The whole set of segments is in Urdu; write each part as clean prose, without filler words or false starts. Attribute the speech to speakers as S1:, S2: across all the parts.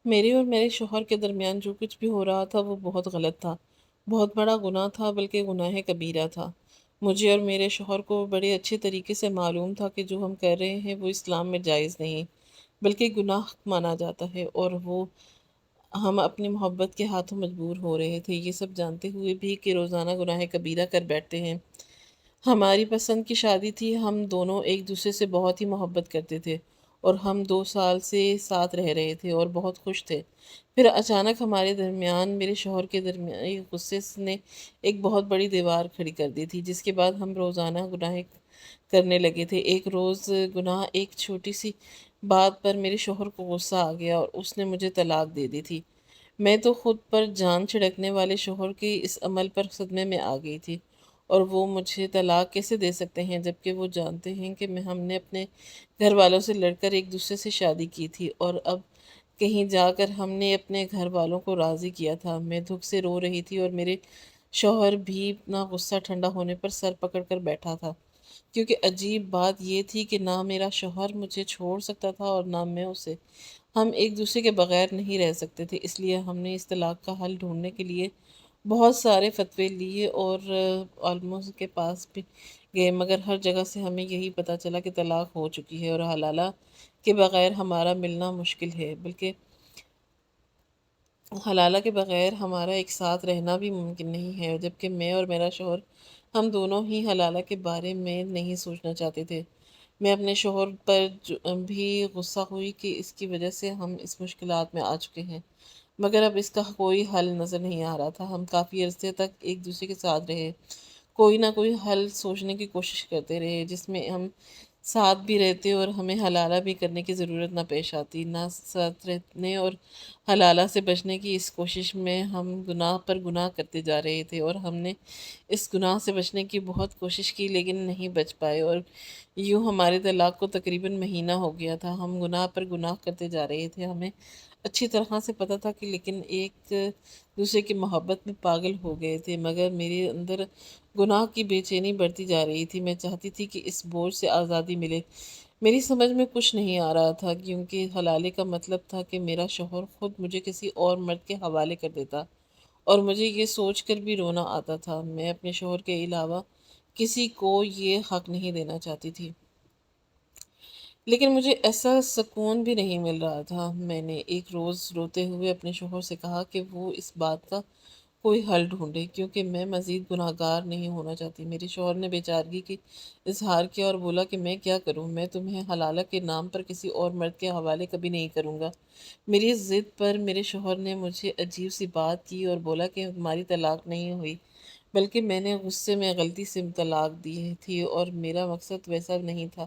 S1: میرے اور میرے شوہر کے درمیان جو کچھ بھی ہو رہا تھا وہ بہت غلط تھا، بہت بڑا گناہ تھا، بلکہ گناہ کبیرہ تھا۔ مجھے اور میرے شوہر کو بڑے اچھے طریقے سے معلوم تھا کہ جو ہم کر رہے ہیں وہ اسلام میں جائز نہیں، بلکہ گناہ مانا جاتا ہے، اور وہ ہم اپنی محبت کے ہاتھوں مجبور ہو رہے تھے، یہ سب جانتے ہوئے بھی کہ روزانہ گناہ کبیرہ کر بیٹھتے ہیں۔ ہماری پسند کی شادی تھی، ہم دونوں ایک دوسرے سے بہت ہی محبت کرتے تھے، اور ہم 2 سال سے ساتھ رہ رہے تھے اور بہت خوش تھے۔ پھر اچانک ہمارے درمیان، میرے شوہر کے درمیان، ایک غصے نے ایک بہت بڑی دیوار کھڑی کر دی تھی، جس کے بعد ہم روزانہ گناہ کرنے لگے تھے۔ ایک روز ایک چھوٹی سی بات پر میرے شوہر کو غصہ آ گیا اور اس نے مجھے طلاق دے دی تھی۔ میں تو خود پر جان چھڑکنے والے شوہر کے اس عمل پر صدمے میں آ گئی تھی، اور وہ مجھے طلاق کیسے دے سکتے ہیں جبکہ وہ جانتے ہیں کہ ہم نے اپنے گھر والوں سے لڑ کر ایک دوسرے سے شادی کی تھی، اور اب کہیں جا کر ہم نے اپنے گھر والوں کو راضی کیا تھا۔ میں دکھ سے رو رہی تھی، اور میرے شوہر بھی اپنا غصہ ٹھنڈا ہونے پر سر پکڑ کر بیٹھا تھا، کیونکہ عجیب بات یہ تھی کہ نہ میرا شوہر مجھے چھوڑ سکتا تھا اور نہ میں اسے۔ ہم ایک دوسرے کے بغیر نہیں رہ سکتے تھے، اس لیے ہم نے اس طلاق کا حل ڈھونڈنے کے لیے بہت سارے فتوے لیے اور علماء کے پاس بھی گئے، مگر ہر جگہ سے ہمیں یہی پتہ چلا کہ طلاق ہو چکی ہے اور حلالہ کے بغیر ہمارا ملنا مشکل ہے، بلکہ حلالہ کے بغیر ہمارا ایک ساتھ رہنا بھی ممکن نہیں ہے، جبکہ میں اور میرا شوہر ہم دونوں ہی حلالہ کے بارے میں نہیں سوچنا چاہتے تھے۔ میں اپنے شوہر پر بھی غصہ ہوئی کہ اس کی وجہ سے ہم اس مشکلات میں آ چکے ہیں، مگر اب اس کا کوئی حل نظر نہیں آ رہا تھا۔ ہم کافی عرصے تک ایک دوسرے کے ساتھ رہے، کوئی نہ کوئی حل سوچنے کی کوشش کرتے رہے جس میں ہم ساتھ بھی رہتے اور ہمیں حلالہ بھی کرنے کی ضرورت نہ پیش آتی۔ نہ ساتھ رہنے اور حلالہ سے بچنے کی اس کوشش میں ہم گناہ پر گناہ کرتے جا رہے تھے، اور ہم نے اس گناہ سے بچنے کی بہت کوشش کی لیکن نہیں بچ پائے، اور یوں ہمارے طلاق کو تقریباً مہینہ ہو گیا تھا۔ ہم گناہ پر گناہ کرتے جا رہے تھے، ہمیں اچھی طرح سے پتہ تھا کہ لیکن ایک دوسرے کی محبت میں پاگل ہو گئے تھے، مگر میرے اندر گناہ کی بے چینی بڑھتی جا رہی تھی۔ میں چاہتی تھی کہ اس بوجھ سے آزادی ملے۔ میری سمجھ میں کچھ نہیں آ رہا تھا، کیونکہ حلالے کا مطلب تھا کہ میرا شوہر خود مجھے کسی اور مرد کے حوالے کر دیتا، اور مجھے یہ سوچ کر بھی رونا آتا تھا۔ میں اپنے شوہر کے علاوہ کسی کو یہ حق نہیں دینا چاہتی تھی، لیکن مجھے ایسا سکون بھی نہیں مل رہا تھا۔ میں نے ایک روز روتے ہوئے اپنے شوہر سے کہا کہ وہ اس بات کا کوئی حل ڈھونڈے، کیونکہ میں مزید گناہ گار نہیں ہونا چاہتی۔ میرے شوہر نے بیچارگی کی اظہار کیا اور بولا کہ میں کیا کروں، میں تمہیں حلالہ کے نام پر کسی اور مرد کے حوالے کبھی نہیں کروں گا۔ میری ضد پر میرے شوہر نے مجھے عجیب سی بات کی اور بولا کہ ہماری طلاق نہیں ہوئی، بلکہ میں نے غصے میں غلطی سے طلاق دی تھی، اور میرا مقصد ویسا نہیں تھا،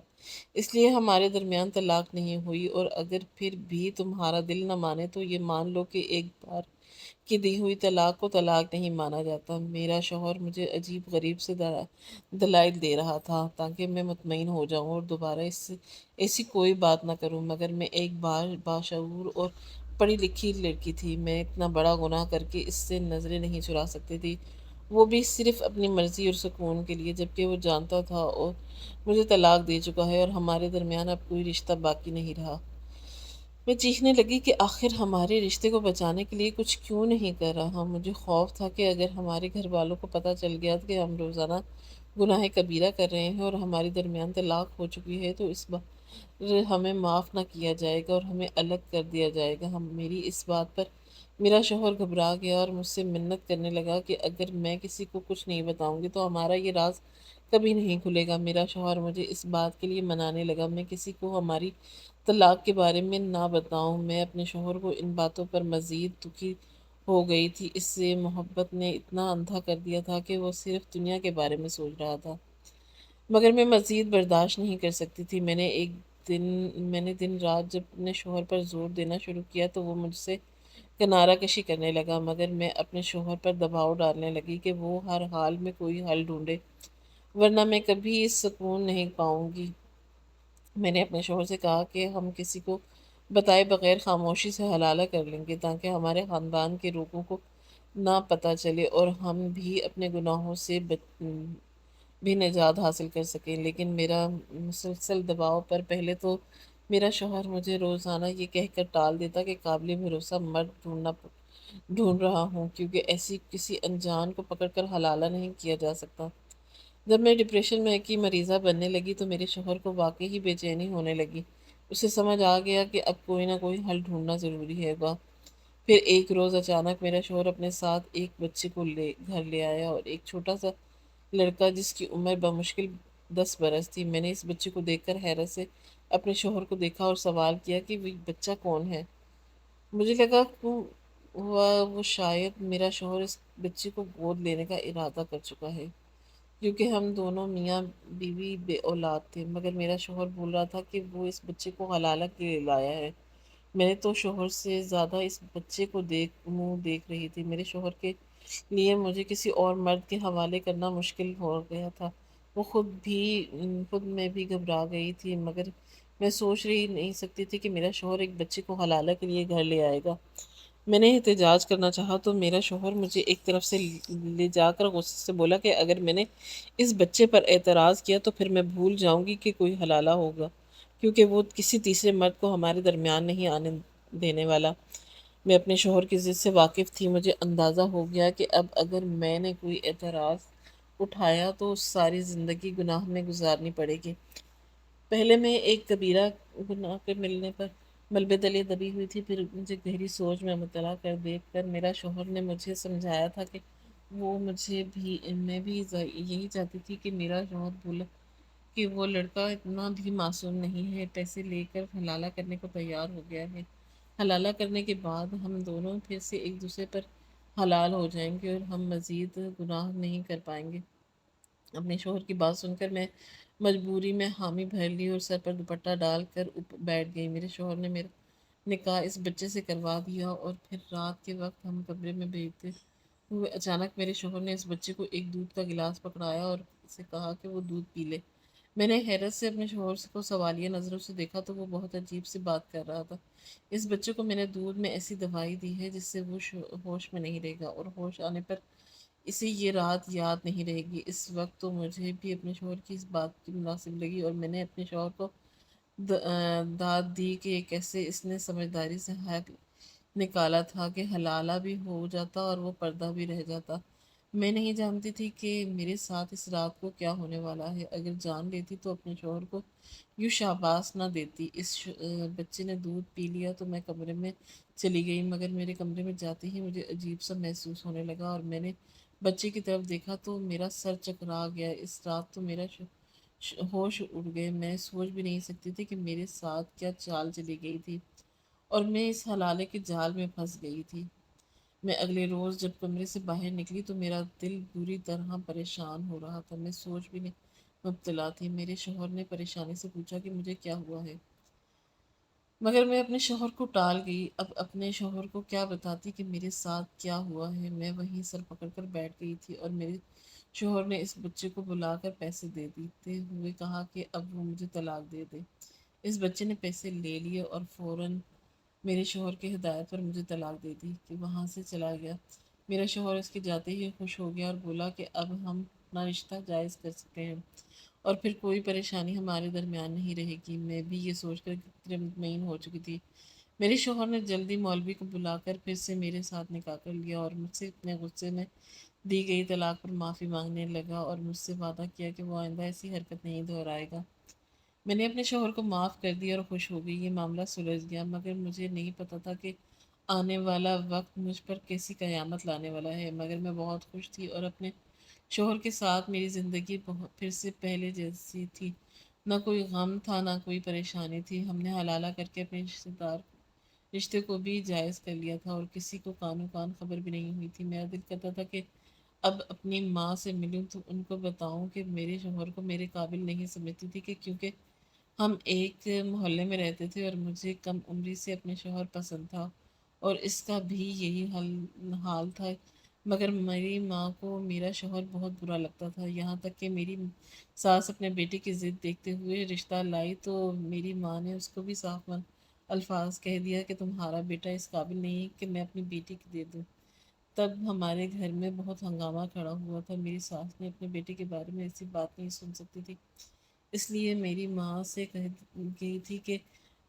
S1: اس لیے ہمارے درمیان طلاق نہیں ہوئی۔ اور اگر پھر بھی تمہارا دل نہ مانے تو یہ مان لو کہ ایک بار کی دی ہوئی طلاق کو طلاق نہیں مانا جاتا۔ میرا شوہر مجھے عجیب غریب سے دلائل دے رہا تھا تاکہ میں مطمئن ہو جاؤں اور دوبارہ ایسی کوئی بات نہ کروں، مگر میں ایک باشعور اور پڑھی لکھی لڑکی تھی، میں اتنا بڑا گناہ کر کے اس سے نظریں نہیں چرا سکتی تھی، وہ بھی صرف اپنی مرضی اور سکون کے لیے، جبکہ وہ جانتا تھا اور مجھے طلاق دے چکا ہے اور ہمارے درمیان اب کوئی رشتہ باقی نہیں رہا۔ میں چیخنے لگی کہ آخر ہمارے رشتے کو بچانے کے لیے کچھ کیوں نہیں کر رہا۔ مجھے خوف تھا کہ اگر ہمارے گھر والوں کو پتہ چل گیا کہ ہم روزانہ گناہ کبیرہ کر رہے ہیں اور ہماری درمیان طلاق ہو چکی ہے تو اس بار ہمیں معاف نہ کیا جائے گا اور ہمیں الگ کر دیا جائے گا۔ میری اس بات پر میرا شوہر گھبرا گیا اور مجھ سے منت کرنے لگا کہ اگر میں کسی کو کچھ نہیں بتاؤں گی تو ہمارا یہ راز کبھی نہیں کھلے گا۔ میرا شوہر مجھے اس بات کے لیے منانے لگا میں کسی کو ہماری طلاق کے بارے میں نہ بتاؤں۔ میں اپنے شوہر کو ان باتوں پر مزید دکھی ہو گئی تھی، اس سے محبت نے اتنا اندھا کر دیا تھا کہ وہ صرف دنیا کے بارے میں سوچ رہا تھا، مگر میں مزید برداشت نہیں کر سکتی تھی۔ میں نے دن رات جب اپنے شوہر پر زور دینا شروع کیا تو وہ مجھ سے کنارہ کشی کرنے لگا، مگر میں اپنے شوہر پر دباؤ ڈالنے لگی کہ وہ ہر حال میں کوئی حل ڈھونڈے، ورنہ میں کبھی اس سکون نہیں پاؤں گی۔ میں نے اپنے شوہر سے کہا کہ ہم کسی کو بتائے بغیر خاموشی سے حلالہ کر لیں گے تاکہ ہمارے خاندان کے لوگوں کو نہ پتہ چلے اور ہم بھی اپنے گناہوں سے بھی نجات حاصل کر سکیں، لیکن میرا مسلسل دباؤ پر پہلے تو میرا شوہر مجھے روزانہ یہ کہہ کر ٹال دیتا کہ قابل بھروسہ مرد ڈھونڈ رہا ہوں، کیونکہ ایسی کسی انجان کو پکڑ کر حلالہ نہیں کیا جا سکتا۔ جب میں ڈپریشن میں کی مریضہ بننے لگی تو میرے شوہر کو واقعی ہی بے چینی ہونے لگی۔ اسے سمجھ آ گیا کہ اب کوئی نہ کوئی حل ڈھونڈنا ضروری ہے گا۔ پھر ایک روز اچانک میرا شوہر اپنے ساتھ ایک بچے کو گھر لے آیا، اور ایک چھوٹا سا لڑکا جس کی عمر بمشکل 10 برس تھی۔ میں نے اس بچے کو دیکھ کر حیرت سے اپنے شوہر کو دیکھا اور سوال کیا کہ وہ بچہ کون ہے۔ مجھے لگا وہ شاید میرا شوہر اس بچے کو گود لینے کا ارادہ کر چکا ہے، کیونکہ ہم دونوں میاں بیوی بے اولاد تھے، مگر میرا شوہر بول رہا تھا کہ وہ اس بچے کو حلالہ کے لیے لایا ہے۔ میں نے تو شوہر سے زیادہ اس بچے کو منہ دیکھ رہی تھی۔ میرے شوہر کے لیے مجھے کسی اور مرد کے حوالے کرنا مشکل ہو گیا تھا۔ وہ خود میں بھی گھبرا گئی تھی، مگر میں سوچ رہی نہیں سکتی تھی کہ میرا شوہر ایک بچے کو حلالہ کے لیے گھر لے آئے گا۔ میں نے احتجاج کرنا چاہا تو میرا شوہر مجھے ایک طرف سے لے جا کر غصے سے بولا کہ اگر میں نے اس بچے پر اعتراض کیا تو پھر میں بھول جاؤں گی کہ کوئی حلالہ ہوگا، کیونکہ وہ کسی تیسرے مرد کو ہمارے درمیان نہیں آنے دینے والا۔ میں اپنے شوہر کی ضد سے واقف تھی۔ مجھے اندازہ ہو گیا کہ اب اگر میں نے کوئی اعتراض اٹھایا تو ساری زندگی گناہ میں گزارنی پڑے گی۔ پہلے میں ایک کبیرہ گناہ کے ملنے پر ملبے تلے دبی ہوئی تھی، پھر مجھے گہری سوچ میں مبتلا کر دیکھ کر میرا شوہر نے مجھے سمجھایا تھا کہ میں بھی یہی چاہتی تھی کہ میرا شوہر بولا کہ وہ لڑکا اتنا بھی معصوم نہیں ہے، پیسے لے کر حلالہ کرنے کو تیار ہو گیا ہے۔ حلالہ کرنے کے بعد ہم دونوں پھر سے ایک دوسرے پر حلال ہو جائیں گے اور ہم مزید گناہ نہیں کر پائیں گے۔ اپنے شوہر کی بات سن کر میں مجبوری میں حامی بھر لی اور سر پر دوپٹہ ڈال کر بیٹھ گئی۔ میرے شوہر نے میرا نکاح اس بچے سے کروا دیا، اور پھر رات کے وقت ہم کمرے میں بیٹھتے ہوئے اچانک میرے شوہر نے اس بچے کو ایک دودھ کا گلاس پکڑایا اور اسے کہا کہ وہ دودھ پی لے۔ میں نے حیرت سے اپنے شوہر کو سوالیہ نظروں سے دیکھا تو وہ بہت عجیب سی بات کر رہا تھا۔ اس بچے کو میں نے دودھ میں ایسی دوائی دی ہے جس سے وہ ہوش میں نہیں رہے گا، اور ہوش آنے پر اسے یہ رات یاد نہیں رہے گی۔ اس وقت تو مجھے بھی اپنے شوہر کی اس بات کی مناسب لگی، اور میں نے اپنے شوہر کو داد دی کہ کیسے اس نے سمجھداری سے حق نکالا تھا کہ حلالہ بھی ہو جاتا اور وہ پردہ بھی رہ جاتا۔ میں نہیں جانتی تھی کہ میرے ساتھ اس رات کو کیا ہونے والا ہے۔ اگر جان لیتی تو اپنے شوہر کو یوں شاباس نہ دیتی۔ بچے نے دودھ پی لیا تو میں کمرے میں چلی گئی، مگر میرے کمرے میں جاتے ہی مجھے عجیب سا محسوس ہونے لگا، اور میں نے بچے کی طرف دیکھا تو میرا سر چکرا گیا۔ اس رات تو میرا ہوش اڑ گئے۔ میں سوچ بھی نہیں سکتی تھی کہ میرے ساتھ کیا چال چلی گئی تھی، اور میں اس حلالے کے جال میں پھنس گئی تھی۔ میں اگلے روز جب کمرے سے باہر نکلی تو میرا دل بری طرح پریشان ہو رہا تھا۔ میں سوچ بھی نہیں مبتلا تھی۔ میرے شوہر نے پریشانی سے پوچھا کہ مجھے کیا ہوا ہے، مگر میں اپنے شوہر کو ٹال گئی۔ اب اپنے شوہر کو کیا بتاتی کہ میرے ساتھ کیا ہوا ہے۔ میں وہیں سر پکڑ کر بیٹھ گئی تھی، اور میرے شوہر نے اس بچے کو بلا کر پیسے دے دیتے ہوئے کہا کہ اب وہ مجھے طلاق دے دے۔ اس بچے نے پیسے لے لیے اور فوراً میرے شوہر کی ہدایت پر مجھے طلاق دے دی کہ وہاں سے چلا گیا۔ میرا شوہر اس کے جاتے ہی خوش ہو گیا اور بولا کہ اب ہم اپنا رشتہ جائز کر سکتے ہیں، اور پھر کوئی پریشانی ہمارے درمیان نہیں رہے گی۔ میں بھی یہ سوچ کر کتنی مطمئن ہو چکی تھی۔ میرے شوہر نے جلدی مولوی کو بلا کر پھر سے میرے ساتھ نکاح کر لیا، اور مجھ سے اتنے غصے میں دی گئی طلاق پر معافی مانگنے لگا، اور مجھ سے وعدہ کیا کہ وہ آئندہ ایسی حرکت نہیں دہرائے گا۔ میں نے اپنے شوہر کو معاف کر دیا اور خوش ہو گئی۔ یہ معاملہ سلجھ گیا، مگر مجھے نہیں پتہ تھا کہ آنے والا وقت مجھ پر کیسی قیامت لانے والا ہے۔ مگر میں بہت خوش تھی، اور اپنے شوہر کے ساتھ میری زندگی پھر سے پہلے جیسی تھی۔ نہ کوئی غم تھا، نہ کوئی پریشانی تھی۔ ہم نے حلالہ کر کے اپنے رشتے کو بھی جائز کر لیا تھا، اور کسی کو کانوں کان خبر بھی نہیں ہوئی تھی۔ میرا دل کرتا تھا کہ اب اپنی ماں سے ملوں تو ان کو بتاؤں کہ میرے شوہر کو میرے قابل نہیں سمجھتی تھی، کہ کیونکہ ہم ایک محلے میں رہتے تھے اور مجھے کم عمری سے اپنے شوہر پسند تھا، اور اس کا بھی یہی حال تھا۔ مگر میری ماں کو میرا شوہر بہت برا لگتا تھا، یہاں تک کہ میری ساس اپنے بیٹے کی ضد دیکھتے ہوئے رشتہ لائی تو میری ماں نے اس کو بھی صاف الفاظ کہہ دیا کہ تمہارا بیٹا اس قابل نہیں کہ میں اپنی بیٹی کی دے دوں۔ تب ہمارے گھر میں بہت ہنگامہ کھڑا ہوا تھا۔ میری ساس نے اپنے بیٹے کے بارے میں ایسی بات نہیں سن سکتی تھی، اس لیے میری ماں سے کہہ گئی تھی کہ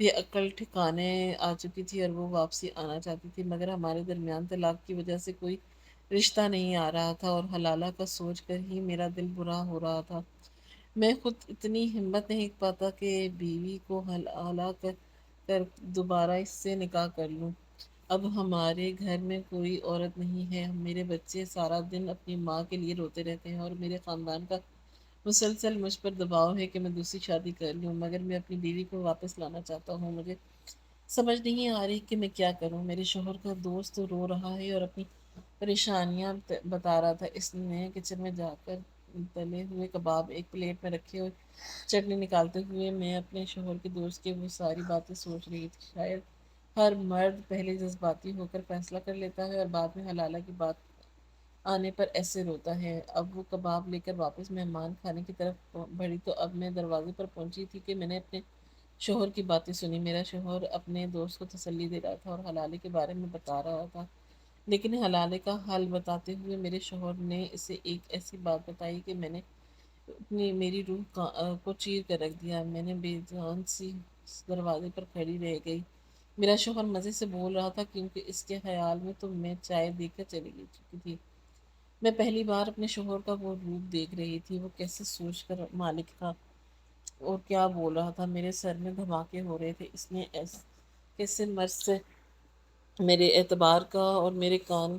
S1: بے عقل ٹھکانے آ چکی تھی اور وہ واپسی آنا چاہتی تھی، مگر ہمارے درمیان طلاق کی وجہ سے کوئی رشتہ نہیں آ رہا تھا اور حلالہ کا سوچ کر ہی میرا دل برا ہو رہا تھا۔ میں خود اتنی ہمت نہیں پاتا کہ بیوی کو حلالہ کر دوبارہ اس سے نکاح کر لوں۔ اب ہمارے گھر میں کوئی عورت نہیں ہے، میرے بچے سارا دن اپنی ماں کے لیے روتے رہتے ہیں اور میرے خاندان کا مسلسل مجھ پر دباؤ ہے کہ میں دوسری شادی کر لوں، مگر میں اپنی بیوی کو واپس لانا چاہتا ہوں۔ مجھے سمجھ نہیں آ رہی کہ میں کیا کروں۔ میرے شوہر کا دوست رو رہا ہے اور اپنی پریشانیاں بتا رہا تھا۔ اس نے کچن میں جا کر تلے ہوئے کباب ایک پلیٹ میں رکھے اور چٹنی نکالتے ہوئے میں اپنے شوہر کے دوست کی وہ ساری باتیں سوچ رہی تھی۔ شاید ہر مرد پہلے جذباتی ہو کر فیصلہ کر لیتا ہے اور بعد میں حلالہ کی بات آنے پر ایسے روتا ہے۔ اب وہ کباب لے کر واپس مہمان خانے کی طرف بڑھی تو اب میں دروازے پر پہنچی تھی کہ میں نے اپنے شوہر کی باتیں سنی۔ میرا شوہر اپنے دوست کو تسلی دے رہا تھا اور حلالے کے بارے میں بتا رہا تھا، لیکن حلالے کا حل بتاتے ہوئے میرے شوہر نے اسے ایک ایسی بات بتائی کہ میں نے میری روح کو چیر کر رکھ دیا۔ میں نے بے جان سی دروازے پر کھڑی رہ گئی۔ میرا شوہر مزے سے بول رہا تھا کیونکہ اس کے خیال میں تو میں چائے دے کر چلی گئی چکی تھی۔ میں پہلی بار اپنے شوہر کا وہ روپ دیکھ رہی تھی، وہ کیسے سوچ کر مالک تھا اور کیا بول رہا تھا۔ میرے سر میں دھماکے ہو رہے تھے، اس نے کیسے مرض سے میرے اعتبار کا اور میرے کان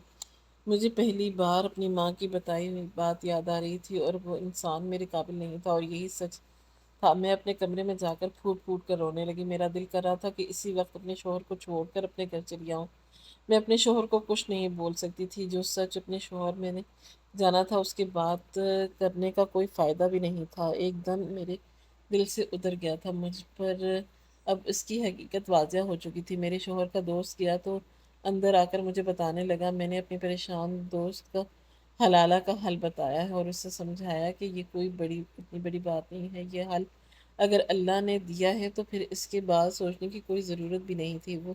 S1: مجھے پہلی بار اپنی ماں کی بتائی ہوئی بات یاد آ رہی تھی اور وہ انسان میرے قابل نہیں تھا اور یہی سچ تھا۔ میں اپنے کمرے میں جا کر پھوٹ پھوٹ کر رونے لگی۔ میرا دل کر رہا تھا کہ اسی وقت اپنے شوہر کو چھوڑ کر اپنے گھر چلی آؤں۔ میں اپنے شوہر کو کچھ نہیں بول سکتی تھی، جو سچ اپنے شوہر میں نے جانا تھا اس کی بات کرنے کا کوئی فائدہ بھی نہیں تھا۔ ایک دم میرے دل سے اتر گیا تھا مجھ پر۔ اب اس کی حقیقت واضح ہو چکی تھی۔ میرے شوہر کا دوست گیا تو اندر آ کر مجھے بتانے لگا۔ میں نے اپنی پریشان دوست کا حلالہ کا حل بتایا ہے اور اسے سمجھایا کہ یہ کوئی اتنی بڑی بات نہیں ہے۔ یہ حل اگر اللہ نے دیا ہے تو پھر اس کے بعد سوچنے کی کوئی ضرورت بھی نہیں تھی۔ وہ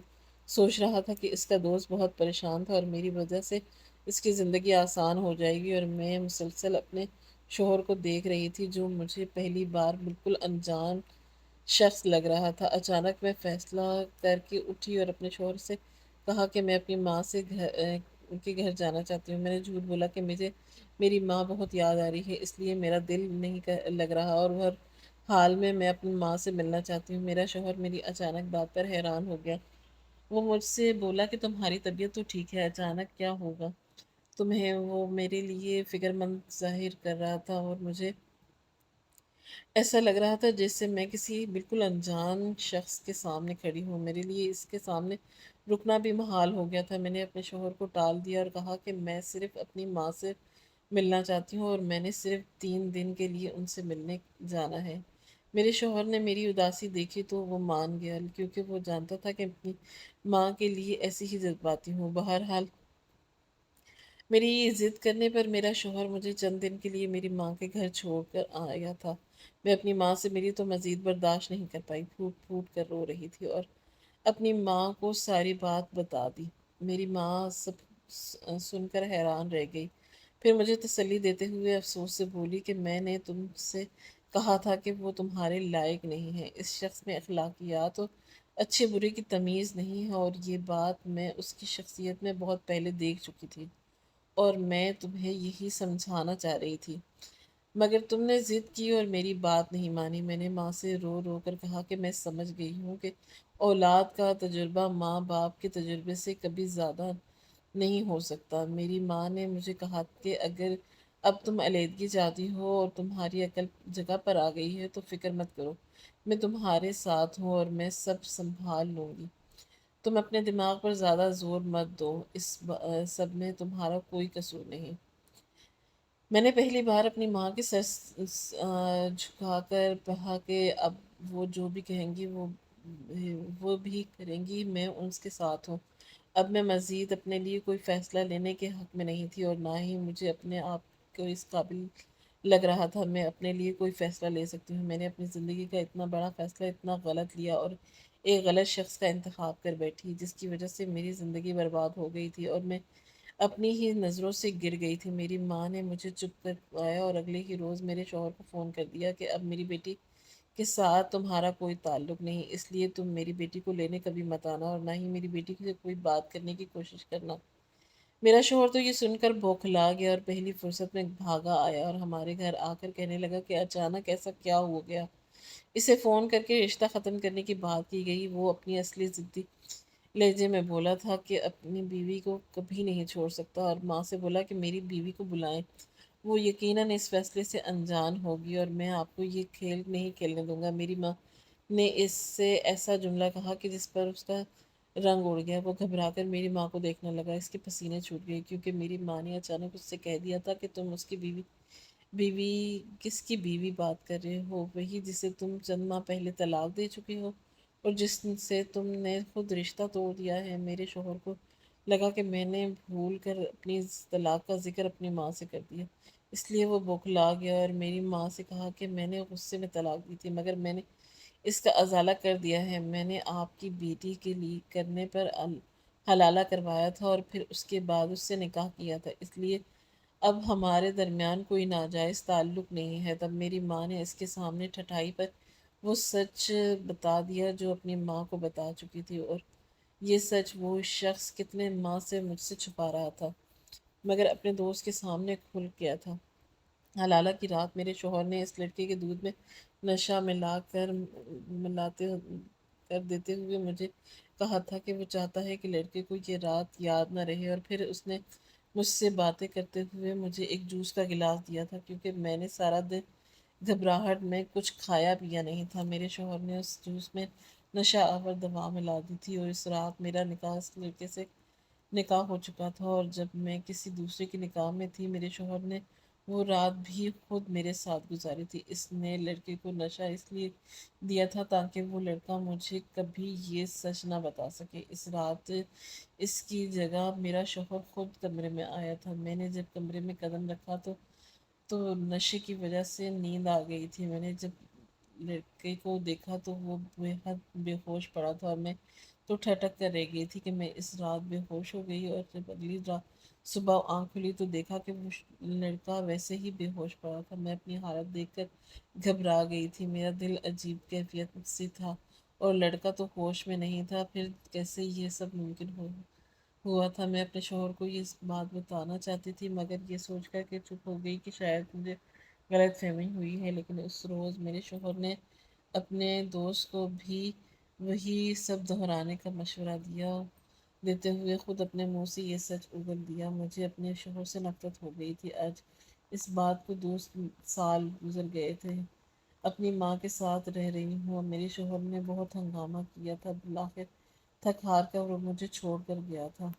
S1: سوچ رہا تھا کہ اس کا دوست بہت پریشان تھا اور میری وجہ سے اس کی زندگی آسان ہو جائے گی، اور میں مسلسل اپنے شوہر کو دیکھ رہی تھی جو مجھے پہلی بار بالکل انجان شخص لگ رہا تھا۔ اچانک میں فیصلہ کر کے اٹھی اور اپنے شوہر سے کہا کہ میں اپنی ماں سے ان کے گھر جانا چاہتی ہوں۔ میں نے جھوٹ بولا کہ مجھے میری ماں بہت یاد آ رہی ہے، اس لیے میرا دل نہیں لگ رہا اور ہر حال میں اپنی ماں سے ملنا چاہتی ہوں۔ میرا شوہر میری اچانک بات پر حیران ہو گیا۔ وہ مجھ سے بولا کہ تمہاری طبیعت تو ٹھیک ہے، اچانک کیا ہوگا تمہیں؟ وہ میرے لیے فکر مند ظاہر کر رہا تھا اور مجھے ایسا لگ رہا تھا جیسے میں کسی بالکل انجان شخص کے سامنے کھڑی ہوں۔ میرے لیے اس کے سامنے رکنا بھی محال ہو گیا تھا۔ میں نے اپنے شوہر کو ٹال دیا اور کہا کہ میں صرف اپنی ماں سے ملنا چاہتی ہوں اور میں نے صرف 3 دن کے لیے ان سے ملنے جانا ہے۔ میرے شوہر نے میری اداسی دیکھی تو وہ مان گیا، کیونکہ وہ جانتا تھا کہ اپنی ماں کے لیے ایسی ہی جذباتی ہوں۔ بہرحال میری یہ ضد کرنے پر میرا شوہر مجھے چند دن کے لیے میری ماں کے گھر چھوڑ کر آیا تھا۔ میں اپنی ماں سے ملی تو مزید برداشت نہیں کر پائی، پھوٹ پھوٹ کر رو رہی تھی اور اپنی ماں کو ساری بات بتا دی۔ میری ماں سب سن کر حیران رہ گئی، پھر مجھے تسلی دیتے ہوئے افسوس سے بولی کہ میں نے تم سے کہا تھا کہ وہ تمہارے لائق نہیں ہے۔ اس شخص میں اخلاقیات اور اچھے برے کی تمیز نہیں ہے، اور یہ بات میں اس کی شخصیت میں بہت پہلے دیکھ چکی تھی اور میں تمہیں یہی سمجھانا چاہ رہی تھی، مگر تم نے ضد کی اور میری بات نہیں مانی۔ میں نے ماں سے رو رو کر کہا کہ میں سمجھ گئی ہوں کہ اولاد کا تجربہ ماں باپ کے تجربے سے کبھی زیادہ نہیں ہو سکتا۔ میری ماں نے مجھے کہا کہ اگر اب تم علیحدگی چاہتی ہو اور تمہاری عقل جگہ پر آ گئی ہے تو فکر مت کرو، میں تمہارے ساتھ ہوں اور میں سب سنبھال لوں گی۔ تم اپنے دماغ پر زیادہ زور مت دو، اس سب میں تمہارا کوئی قصور نہیں۔ میں نے پہلی بار اپنی ماں کے سر جھکا کر کہا کہ اب وہ جو بھی کہیں گی وہ بھی کریں گی، میں ان کے ساتھ ہوں۔ اب میں مزید اپنے لیے کوئی فیصلہ لینے کے حق میں نہیں تھی اور نہ ہی مجھے اپنے آپ کو اس قابل لگ رہا تھا میں اپنے لیے کوئی فیصلہ لے سکتی ہوں۔ میں نے اپنی زندگی کا اتنا بڑا فیصلہ اتنا غلط لیا اور ایک غلط شخص کا انتخاب کر بیٹھی، جس کی وجہ سے میری زندگی برباد ہو گئی تھی اور میں اپنی ہی نظروں سے گر گئی تھی۔ میری ماں نے مجھے چپ کروایا اور اگلے ہی روز میرے شوہر کو فون کر دیا کہ اب میری بیٹی کے ساتھ تمہارا کوئی تعلق نہیں، اس لیے تم میری بیٹی کو لینے کبھی مت آنا اور نہ ہی میری بیٹی سے کوئی بات کرنے کی کوشش کرنا۔ میرا شوہر تو یہ سن کر بوکھلا گیا اور پہلی فرصت میں بھاگا آیا اور ہمارے گھر آ کر کہنے لگا کہ اچانک ایسا کیا ہو گیا۔ اسے فون کر کے رشتہ ختم کرنے کی بات کی گئی۔ وہ اپنی اصلی ضدی لہجے میں بولا تھا کہ اپنی بیوی کو کبھی نہیں چھوڑ سکتا، اور ماں سے بولا کہ میری بیوی کو بلائیں، وہ یقیناً اس فیصلے سے انجان ہوگی اور میں آپ کو یہ کھیل نہیں کھیلنے دوں گا۔ میری ماں نے اس سے ایسا جملہ کہا کہ جس پر اس کا رنگ اڑ گیا۔ وہ گھبرا کر میری ماں کو دیکھنے لگا، اس کے پسینے چھوٹ گئے، کیونکہ میری ماں نے اچانک اس سے کہہ دیا تھا کہ تم اس کی بیوی کس کی بیوی بات کر رہے ہو؟ وہی جسے تم چند ماہ پہلے طلاق دے چکے ہو اور جس سے تم نے خود رشتہ توڑ دیا ہے۔ میرے شوہر کو لگا کہ میں نے بھول کر اپنی اس طلاق کا ذکر اپنی ماں سے کر دیا، اس لیے وہ بوکھلا گیا اور میری ماں سے کہا کہ میں نے غصے میں طلاق دی تھی، مگر میں نے اس کا ازالہ کر دیا ہے۔ میں نے آپ کی بیٹی کے لیے کرنے پر حلالہ کروایا تھا اور پھر اس کے بعد اس سے نکاح کیا تھا، اس لیے اب ہمارے درمیان کوئی ناجائز تعلق نہیں ہے۔ تب میری ماں نے اس کے سامنے ٹھٹائی پر وہ سچ بتا دیا جو اپنی ماں کو بتا چکی تھی، اور یہ سچ وہ شخص کتنے ماہ سے مجھ سے چھپا رہا تھا، مگر اپنے دوست کے سامنے کھل گیا تھا۔ حلالہ کی رات میرے شوہر نے اس لڑکے کے دودھ میں نشہ ملاتے کر دیتے ہوئے مجھے کہا تھا کہ وہ چاہتا ہے کہ لڑکے کو یہ رات یاد نہ رہے، اور پھر اس نے مجھ سے باتیں کرتے ہوئے مجھے ایک جوس کا گلاس دیا تھا، کیونکہ میں نے سارا دن گھبراہٹ میں کچھ کھایا پیا نہیں تھا۔ میرے شوہر نے اس جوس میں نشہ آور دوا ملا دی تھی، اور اس رات میرا نکاح اس لڑکے سے نکاح ہو چکا تھا، اور جب میں کسی دوسرے کے نکاح میں تھی میرے شوہر نے وہ رات بھی خود میرے ساتھ گزاری تھی۔ اس نے لڑکے کو نشہ اس لیے دیا تھا تاکہ وہ لڑکا مجھے کبھی یہ سچ نہ بتا سکے۔ اس رات اس کی جگہ میرا شوہر خود کمرے میں آیا تھا۔ میں نے جب کمرے میں قدم رکھا تو نشے کی وجہ سے نیند آ گئی تھی۔ میں نے جب لڑکے کو دیکھا تو وہ بے حد بے ہوش پڑا تھا، اور میں تو ٹھٹک کر رہ گئی تھی کہ میں اس رات بے ہوش ہو گئی، اور جب اگلی رات صبح آنکھ کھلی تو دیکھا کہ وہ لڑکا ویسے ہی بے ہوش پڑا تھا۔ میں اپنی حالت دیکھ کر گھبرا گئی تھی، میرا دل عجیب کیفیت سے تھا اور لڑکا تو ہوش میں نہیں تھا۔ پھر کیسے یہ سب ممکن ہوا تھا؟ میں اپنے شوہر کو یہ بات بتانا چاہتی تھی، مگر یہ سوچ کر کہ چپ ہو گئی کہ شاید مجھے غلط فہمی ہوئی ہے۔ لیکن اس روز میرے شوہر نے اپنے دوست کو بھی وہی سب دہرانے کا مشورہ دیتے ہوئے خود اپنے منہ سے یہ سچ اگل دیا۔ مجھے اپنے شوہر سے نفرت ہو گئی تھی۔ آج اس بات کو 2 سال گزر گئے تھے، اپنی ماں کے ساتھ رہ رہی ہوں، اور میرے شوہر نے بہت ہنگامہ کیا تھا، بالآخر تھک ہار کر وہ مجھے چھوڑ کر گیا تھا۔